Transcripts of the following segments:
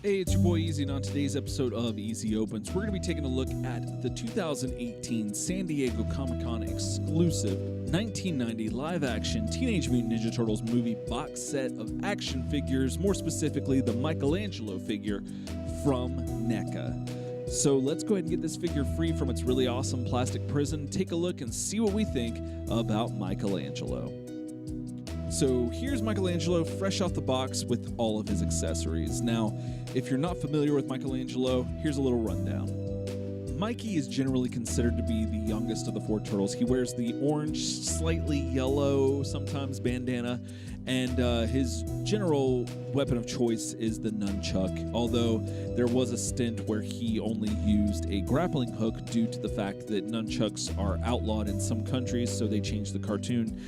Hey, it's your boy Easy, and on today's episode of Easy Opens, we're going to be taking a look at the 2018 San Diego Comic-Con exclusive 1990 live-action Teenage Mutant Ninja Turtles movie box set of action figures, more specifically the Michelangelo figure from Neca. So let's go ahead and get this figure free from its really awesome plastic prison, take a look and see what we think about Michelangelo. So here's Michelangelo fresh off the box with all of his accessories. Now, if you're not familiar with Michelangelo, here's a little rundown. Mikey is generally considered to be the youngest of the four turtles. He wears the orange, slightly yellow, sometimes bandana, and his general weapon of choice is the nunchuck, although there was a stint where he only used a grappling hook due to the fact that nunchucks are outlawed in some countries, so they changed the cartoon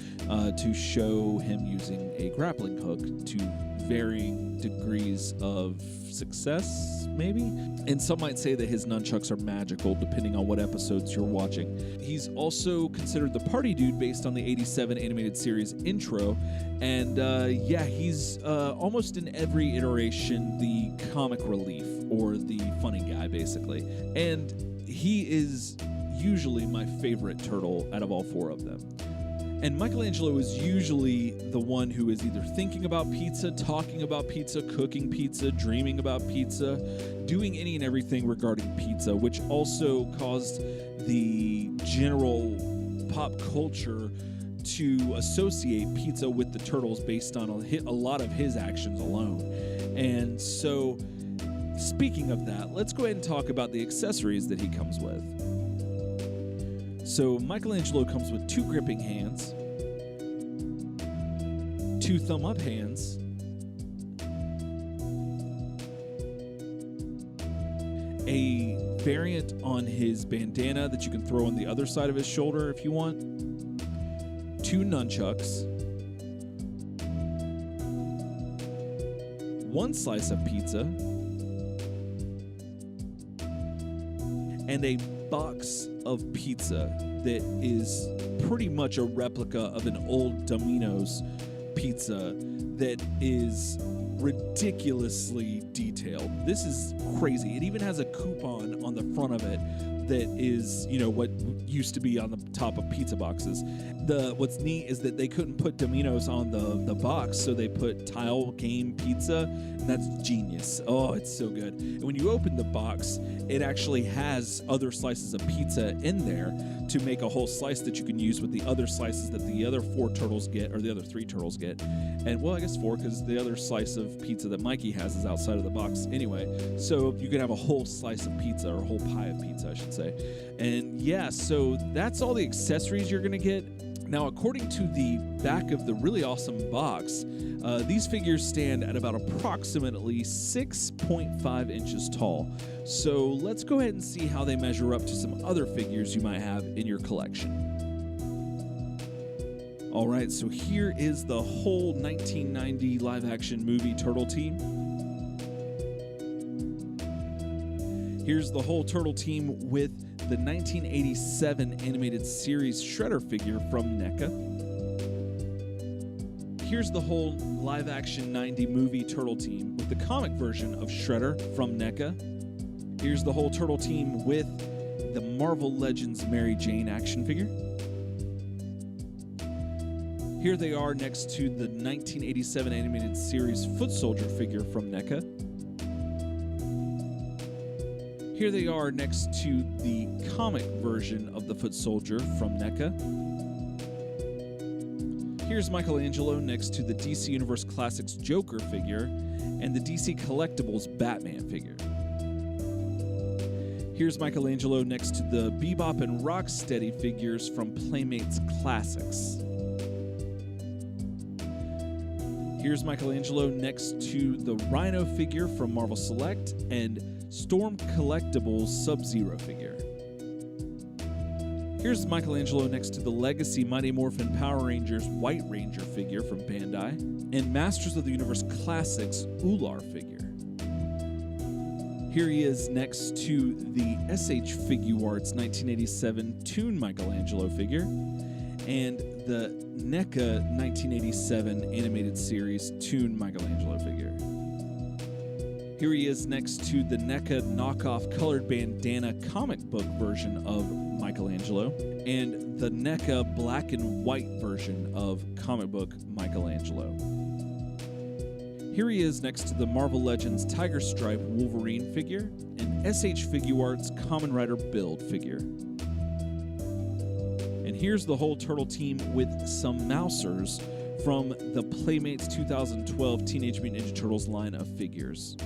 to show him using a grappling hook to varying degrees of success, maybe? And some might say that his nunchucks are magical, depending on what episodes you're watching. He's also considered the party dude based on the 87 animated series Intro, and he's almost in every iteration the comic relief, or the funny guy, basically. And he is usually my favorite turtle out of all four of them. And Michelangelo is usually the one who is either thinking about pizza, talking about pizza, cooking pizza, dreaming about pizza, doing any and everything regarding pizza, which also caused the general pop culture to associate pizza with the turtles based on a lot of his actions alone. And so, speaking of that, let's go ahead and talk about the accessories that he comes with. So Michelangelo comes with two gripping hands, two thumb-up hands, a variant on his bandana that you can throw on the other side of his shoulder if you want, two nunchucks, one slice of pizza, and a box of pizza that is pretty much a replica of an old Domino's pizza that is ridiculously detailed. This is crazy. It even has a coupon on the front of it that is, what used to be on the top of pizza boxes. What's neat is that they couldn't put Domino's on the box, so they put Tile Game Pizza, and that's genius. Oh, it's so good. And when you open the box, it actually has other slices of pizza in there to make a whole slice that you can use with the other slices that the other four turtles get, or the other three turtles get. And, well, I guess four, because the other slice of pizza that Mikey has is outside of the box anyway. So you can have a whole slice of pizza, or a whole pie of pizza, I should say. And, yeah, so that's all the accessories you're going to get. Now, according to the back of the really awesome box, these figures stand at about approximately 6.5 inches tall. So let's go ahead and see how they measure up to some other figures you might have in your collection. All right, so here is the whole 1990 live-action movie turtle team. Here's the whole turtle team with the 1987 animated series Shredder figure from Neca. Here's the whole live-action 90 movie turtle team with the comic version of Shredder from Neca. Here's the whole turtle team with the Marvel Legends Mary Jane action figure. Here they are next to the 1987 animated series Foot Soldier figure from Neca. Here they are next to the comic version of the Foot Soldier from Neca. Here's Michelangelo next to the DC Universe Classics Joker figure and the DC Collectibles Batman figure. Here's Michelangelo next to the Bebop and Rocksteady figures from Playmates Classics. Here's Michelangelo next to the Rhino figure from Marvel Select and Storm Collectibles Sub-Zero figure. Here's Michelangelo next to the Legacy Mighty Morphin Power Rangers White Ranger figure from Bandai and Masters of the Universe Classics Ular figure. Here he is next to the SH Figuarts 1987 Toon Michelangelo figure and the NECA 1987 animated series Toon Michelangelo figure. Here he is next to the Neca knockoff colored bandana comic book version of Michelangelo and the Neca black and white version of comic book Michelangelo. Here he is next to the Marvel Legends Tiger Stripe Wolverine figure and SH Figuarts Kamen Rider Build figure. And here's the whole turtle team with some mousers from the Playmates 2012 Teenage Mutant Ninja Turtles line of figures.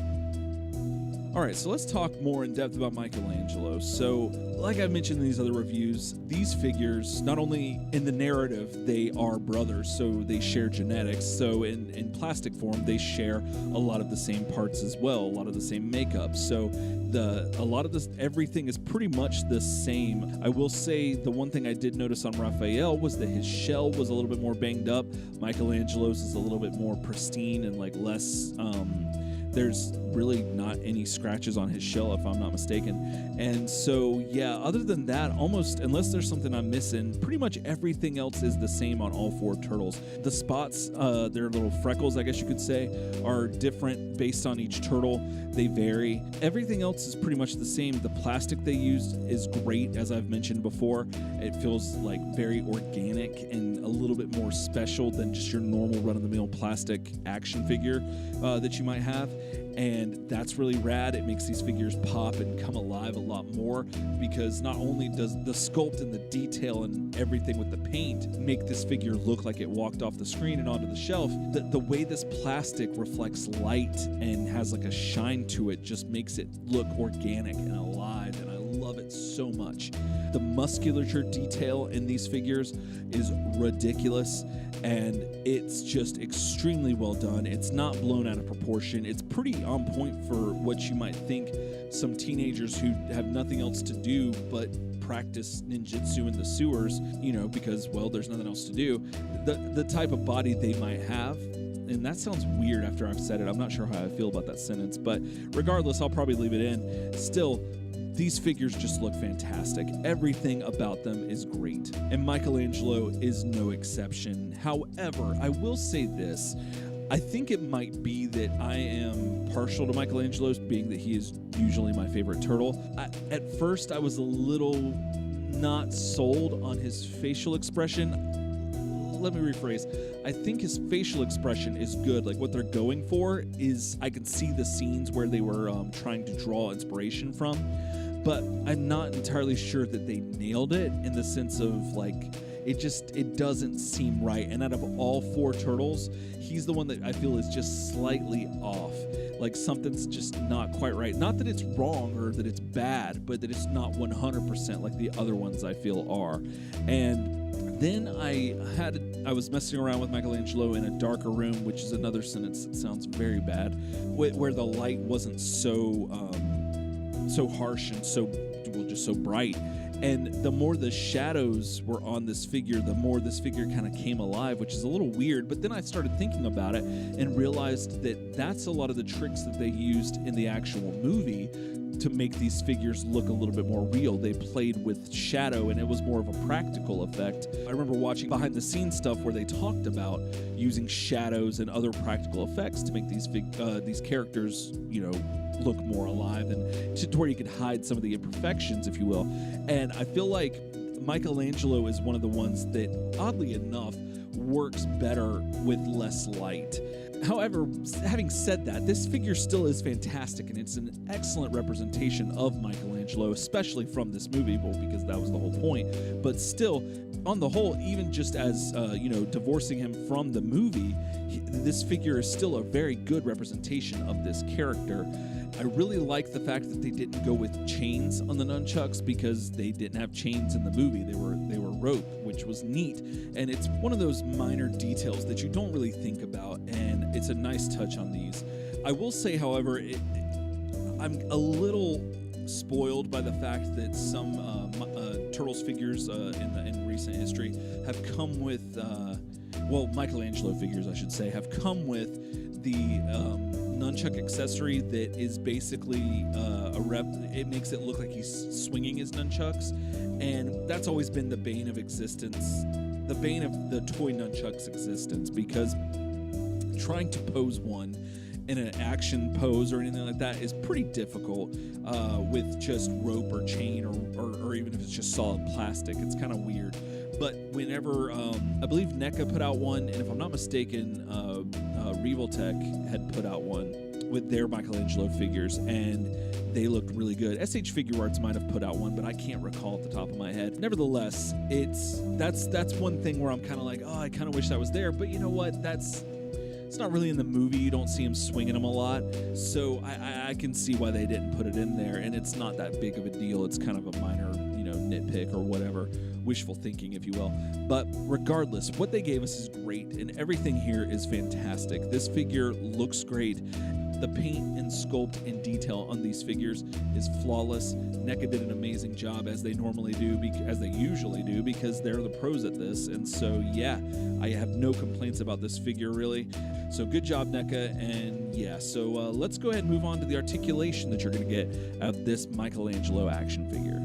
All right, so let's talk more in depth about Michelangelo. So, like I mentioned in these other reviews, these figures, not only in the narrative, they are brothers, so they share genetics. So in plastic form, they share a lot of the same parts as well, a lot of the same makeup. So a lot of this, everything is pretty much the same. I will say the one thing I did notice on Raphael was that his shell was a little bit more banged up. Michelangelo's is a little bit more pristine and like less, there's really not any scratches on his shell, if I'm not mistaken. And so, yeah, other than that, almost, unless there's something I'm missing, pretty much everything else is the same on all four turtles. The spots, their little freckles, I guess you could say, are different based on each turtle. They vary. Everything else is pretty much the same. The plastic they used is great, as I've mentioned before. It feels like very organic and a little bit more special than just your normal run-of-the-mill plastic action figure that you might have. And that's really rad. It makes these figures pop and come alive a lot more because not only does the sculpt and the detail and everything with the paint make this figure look like it walked off the screen and onto the shelf, the way this plastic reflects light and has like a shine to it just makes it look organic and alive, and I love it so much. The musculature detail in these figures is ridiculous, and it's just extremely well done. It's not blown out of proportion. It's pretty on point for what you might think some teenagers who have nothing else to do but practice ninjutsu in the sewers, you know, because, well, there's nothing else to do. The type of body they might have, and that sounds weird after I've said it. I'm not sure how I feel about that sentence, but regardless, I'll probably leave it in. Still, these figures just look fantastic. Everything about them is great, and Michelangelo is no exception. However, I will say this. I think it might be that I am partial to Michelangelo's, being that he is usually my favorite turtle. At first, I was a little not sold on his facial expression. Let me rephrase. I think his facial expression is good. Like, what they're going for is, I can see the scenes where they were trying to draw inspiration from, but I'm not entirely sure that they nailed it in the sense of, like, it doesn't seem right. And out of all four turtles, he's the one that I feel is just slightly off. Like, something's just not quite right. Not that it's wrong or that it's bad, but that it's not 100% like the other ones I feel are. And then I was messing around with Michelangelo in a darker room, which is another sentence that sounds very bad, where the light wasn't so harsh and just so bright. And the more the shadows were on this figure, the more this figure kind of came alive, which is a little weird. But then I started thinking about it and realized that that's a lot of the tricks that they used in the actual movie to make these figures look a little bit more real. They played with shadow, and it was more of a practical effect. I remember watching behind the scenes stuff where they talked about using shadows and other practical effects to make these characters, you know, look more alive, and to where you could hide some of the imperfections, if you will. And I feel like Michelangelo is one of the ones that, oddly enough, works better with less light. However, having said that, this figure still is fantastic, and it's an excellent representation of Michelangelo, especially from this movie, well, because that was the whole point. But still, on the whole, even just as, divorcing him from the movie, this figure is still a very good representation of this character. I really like the fact that they didn't go with chains on the nunchucks, because they didn't have chains in the movie. They were rope, which was neat. And it's one of those minor details that you don't really think about, and it's a nice touch on these. I will say, however, I'm a little spoiled by the fact that some Turtles figures in recent history have come with, Michelangelo figures, I should say, have come with the nunchuck accessory that is basically it makes it look like he's swinging his nunchucks, and that's always been the bane of the toy nunchuck's existence, because trying to pose one in an action pose or anything like that is pretty difficult with just rope or chain or even if it's just solid plastic. It's kind of weird. But whenever, I believe Neca put out one, and if I'm not mistaken, Revoltech had put out one with their Michelangelo figures, and they looked really good. SH Figure Arts might have put out one, but I can't recall at the top of my head. Nevertheless, that's one thing where I'm kind of like, oh, I kind of wish that was there. But you know what? It's not really in the movie. You don't see him swinging them a lot, so I can see why they didn't put it in there. And it's not that big of a deal. It's kind of a minor, nitpick or whatever, wishful thinking, if you will. But regardless, what they gave us is great, and everything here is fantastic. This figure looks great. The paint and sculpt and detail on these figures is flawless. Neca did an amazing job, as they normally do, as they usually do, because they're the pros at this. And so, yeah, I have no complaints about this figure, really. So good job, Neca. And yeah, so let's go ahead and move on to the articulation that you're going to get out of this Michelangelo action figure.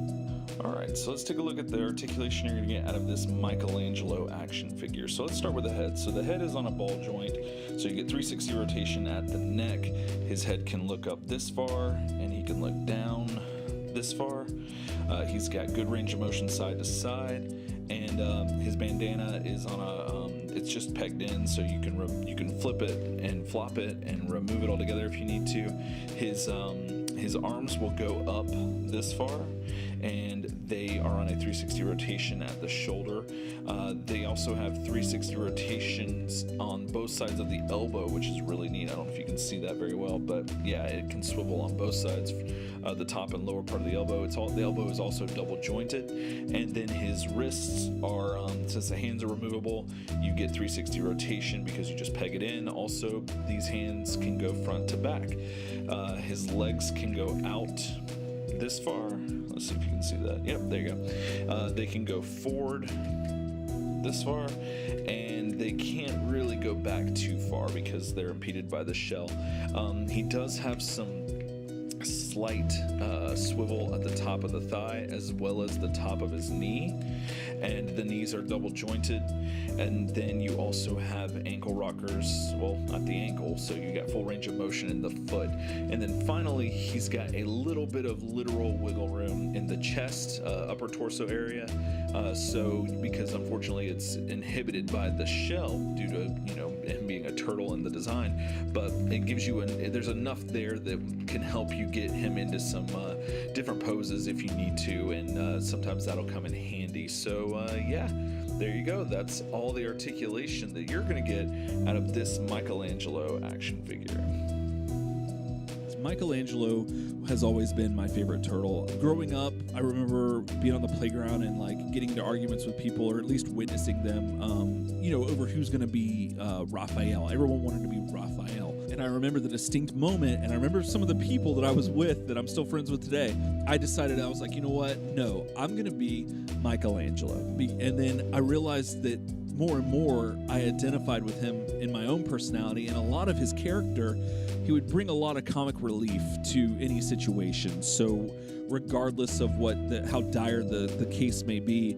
All right, so let's take a look at the articulation you're going to get out of this Michelangelo action figure. So let's start with the head. So the head is on a ball joint, so you get 360 rotation at the neck. His head can look up this far, and he can look down this far. He's got good range of motion side to side, and his bandana is on a, it's just pegged in, so you can flip it and flop it and remove it all together if you need to. His arms will go up this far, and they are on a 360 rotation at the shoulder. They also have 360 rotations on both sides of the elbow, which is really neat. I don't know if you can see that very well, but yeah, it can swivel on both sides, the top and lower part of the elbow. The elbow is also double jointed, and then his wrists are, since the hands are removable, you get 360 rotation because you just peg it in. Also, these hands can go front to back. His legs can go out this far. Let's see if you can see that. Yep, there you go. They can go forward this far, and they can't really go back too far because they're impeded by the shell. He does have some slight swivel at the top of the thigh as well as the top of his knee, and the knees are double jointed. And then you also have ankle rockers, well, not the ankle, so you got full range of motion in the foot. And then finally, he's got a little bit of literal wiggle room in the chest, upper torso area. So because unfortunately it's inhibited by the shell due to him being a turtle in the design, but it gives you there's enough there that can help you get him into some different poses if you need to, and sometimes that'll come in handy. So yeah, there you go. That's all the articulation that you're going to get out of this Michelangelo action figure. Michelangelo has always been my favorite turtle. Growing up, I remember being on the playground and getting into arguments with people, or at least witnessing them, over who's going to be Raphael. Everyone wanted to be Raphael. And I remember the distinct moment, and I remember some of the people that I was with that I'm still friends with today. I decided, I was like, you know what? No, I'm going to be Michelangelo. And then I realized that more and more I identified with him in my own personality, and a lot of his character, he would bring a lot of comic relief to any situation. So regardless of how dire the case may be,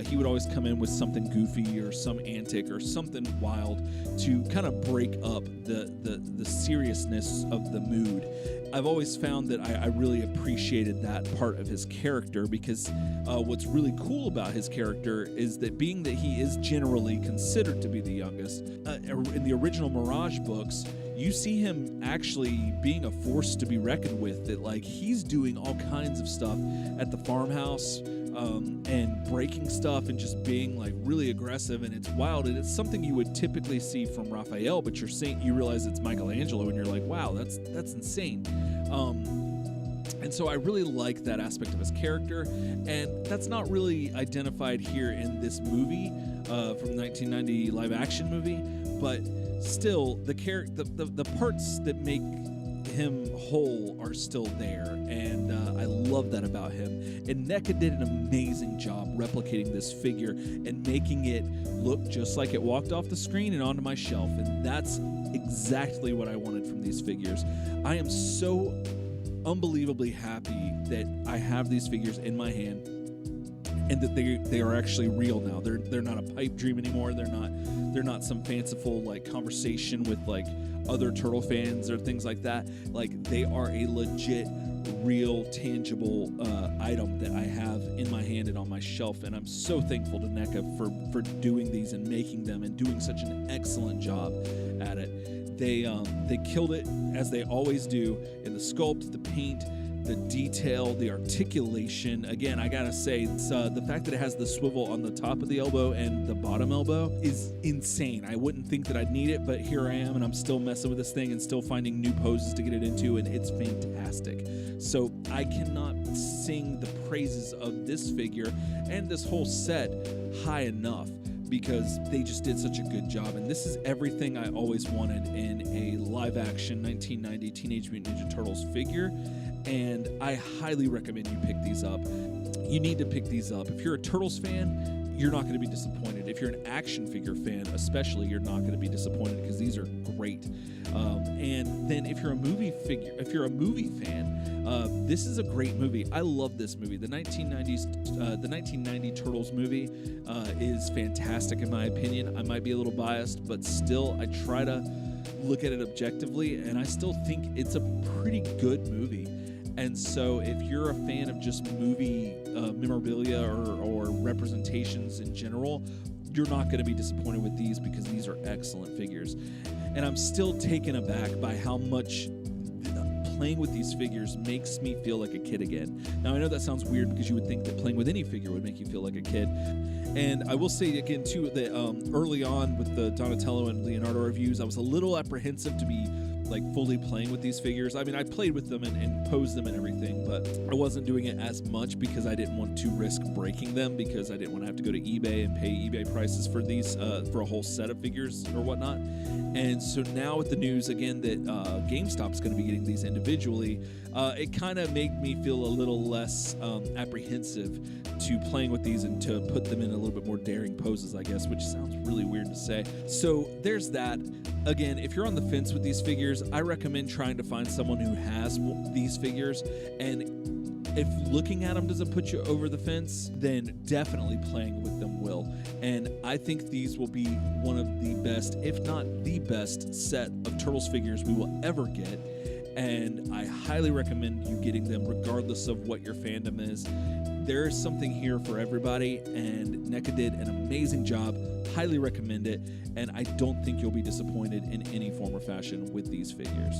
he would always come in with something goofy or some antic or something wild to kind of break up the seriousness of the mood. I've always found that I really appreciated that part of his character, because what's really cool about his character is that being that he is generally considered to be the youngest, in the original Mirage books, you see him actually being a force to be reckoned with, that he's doing all kinds of stuff at the farmhouse, and breaking stuff and just being really aggressive, and it's wild, and it's something you would typically see from Raphael, but you realize it's Michelangelo, and you're like, wow, that's insane. And so I really like that aspect of his character, and that's not really identified here in this movie from the 1990 live action movie, but still the parts that make him whole are still there, and I love that about him. And Neca did an amazing job replicating this figure and making it look just like it walked off the screen and onto my shelf, and that's exactly what I wanted from these figures. I am so unbelievably happy that I have these figures in my hand, and that they are actually real now. They're not a pipe dream anymore. They're not some fanciful conversation with other turtle fans or things like that, like they are a legit, real, tangible item that I have in my hand and on my shelf, and I'm so thankful to Neca for doing these and making them and doing such an excellent job at it. They killed it, as they always do, in the sculpt, the paint, the detail, the articulation. Again, I gotta say, it's, the fact that it has the swivel on the top of the elbow and the bottom elbow is insane. I wouldn't think that I'd need it, but here I am, and I'm still messing with this thing and still finding new poses to get it into, and it's fantastic. So I cannot sing the praises of this figure and this whole set high enough, because they just did such a good job. And this is everything I always wanted in a live-action 1990 Teenage Mutant Ninja Turtles figure, and I highly recommend you pick these up. You need to pick these up. If you're a Turtles fan, you're not going to be disappointed. If you're an action figure fan especially, you're not going to be disappointed, because these are great. And then if you're a movie fan, this is a great movie. I love this movie. The 1990 Turtles movie is fantastic in my opinion. I might be a little biased, but still I try to look at it objectively, and I still think it's a pretty good movie. And so if you're a fan of just movie memorabilia or representations in general, you're not going to be disappointed with these, because these are excellent figures. And I'm still taken aback by how much playing with these figures makes me feel like a kid again. Now, I know that sounds weird, because you would think that playing with any figure would make you feel like a kid. And I will say again, too, that early on with the Donatello and Leonardo reviews, I was a little apprehensive to be like fully playing with these figures. I mean, I played with them and posed them and everything, but I wasn't doing it as much because I didn't want to risk breaking them, because I didn't want to have to go to eBay and pay eBay prices for these, for a whole set of figures or whatnot. And so now with the news again that GameStop's going to be getting these individually, it kind of made me feel a little less apprehensive to playing with these and to put them in a little bit more daring poses, I guess, which sounds really weird to say. So there's that. Again, if you're on the fence with these figures, I recommend trying to find someone who has these figures, and if looking at them doesn't put you over the fence, then definitely playing with them will. And I think these will be one of the best, if not the best, set of Turtles figures we will ever get. And I highly recommend you getting them regardless of what your fandom is. There is something here for everybody, and Neca did an amazing job. Highly recommend it, and I don't think you'll be disappointed in any form or fashion with these figures.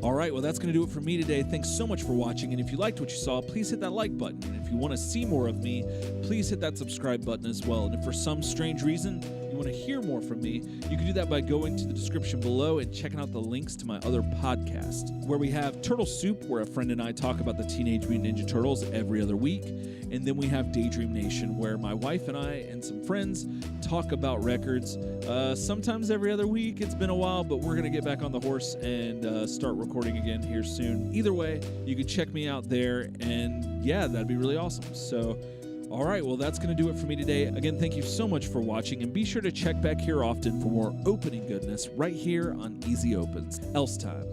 All right, well, that's going to do it for me today. Thanks so much for watching, and if you liked what you saw, please hit that like button. And if you want to see more of me, please hit that subscribe button as well. And if for some strange reason you want to hear more from me, you can do that by going to the description below and checking out the links to my other podcast, where we have Turtle Soup, where a friend and I talk about the Teenage Mutant Ninja Turtles every other week. And then we have Daydream Nation, where my wife and I and some friends talk about records. Sometimes every other week. It's been a while, but we're going to get back on the horse and start recording again here soon. Either way, you can check me out there, and yeah, that'd be really awesome. So, all right, well, that's going to do it for me today. Again, thank you so much for watching, and be sure to check back here often for more opening goodness right here on Easy Opens. Else time.